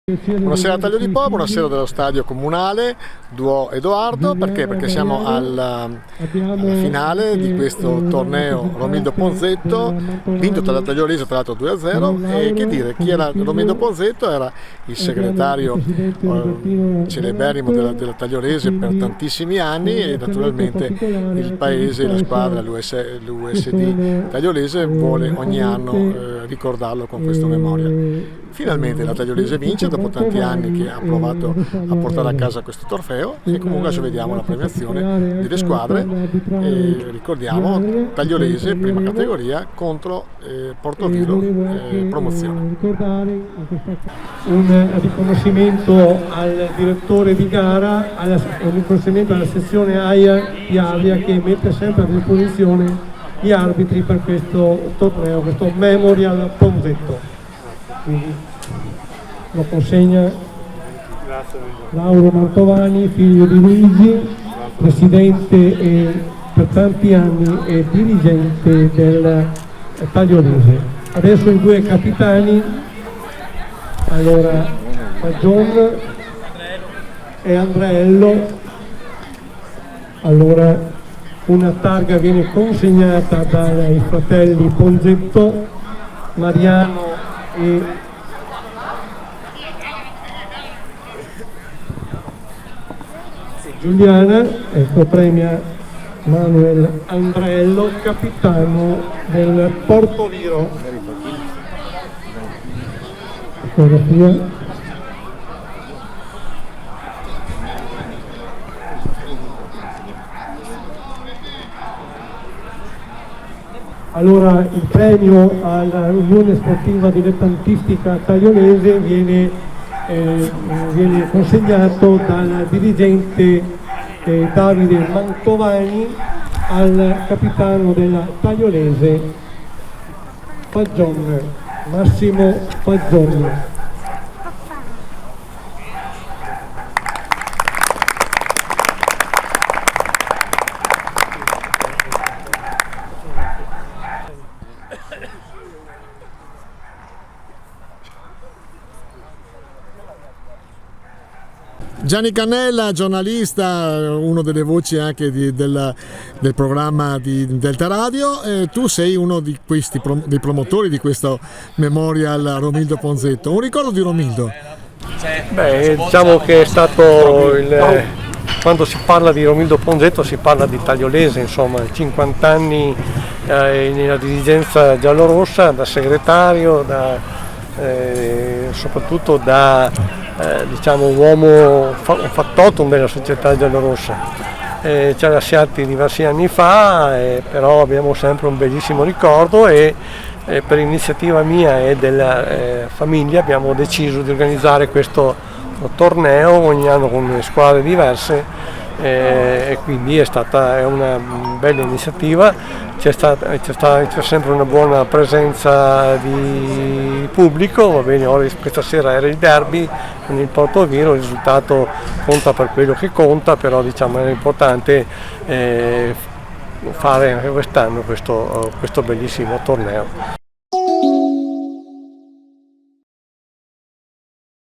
Buonasera Taglio di Po, buonasera dello stadio comunale Duò Edoardo, perché siamo alla finale di questo torneo Romildo Ponzetto, vinto dalla Tagliolese tra l'altro 2-0. E che dire, chi era Romildo Ponzetto? Era il segretario celeberrimo della Tagliolese per tantissimi anni, e naturalmente il paese, la squadra, l'USD Tagliolese vuole ogni anno ricordarlo con questo memorial. Finalmente la Tagliolese vince dopo tanti anni che ha provato a portare a casa questo trofeo, e comunque adesso vediamo la premiazione delle squadre e ricordiamo Tagliolese prima categoria contro Portovilo promozione. Un riconoscimento al direttore di gara, un riconoscimento alla sezione AIA di Avia, che mette sempre a disposizione gli arbitri per questo torneo, questo Memorial Ponzetto. Quindi lo consegna Lauro Mantovani, figlio di Luigi, presidente e per tanti anni e dirigente del Tagliolese. Adesso i due capitani, allora Fagion e Andreello. Allora una targa viene consegnata dai fratelli Ponzetto, Mariano e Giuliana. Ecco, premia Manuel Andreello, capitano del Portoviro. Fotografia. Allora il premio alla Unione Sportiva Dilettantistica Tagliolese viene consegnato dal dirigente Davide Mantovani al capitano della Tagliolese Fagion, Massimo Fagion. Gianni Cannella, giornalista, uno delle voci anche del programma di Delta Radio. Tu sei uno di questi dei promotori di questo Memorial Romildo Ponzetto. Un ricordo di Romildo? Beh, diciamo che è stato quando si parla di Romildo Ponzetto si parla di Tagliolese, insomma, 50 anni nella dirigenza giallorossa, da segretario, soprattutto da diciamo uomo, un factotum della società giallorossa. Ci ha lasciati diversi anni fa, però abbiamo sempre un bellissimo ricordo, e per iniziativa mia e della famiglia abbiamo deciso di organizzare questo torneo ogni anno con squadre diverse, e quindi è una bella iniziativa. C'è sempre una buona presenza di pubblico, va bene. Questa sera era il derby con il Portoviro, il risultato conta per quello che conta, però diciamo era importante fare anche quest'anno questo bellissimo torneo.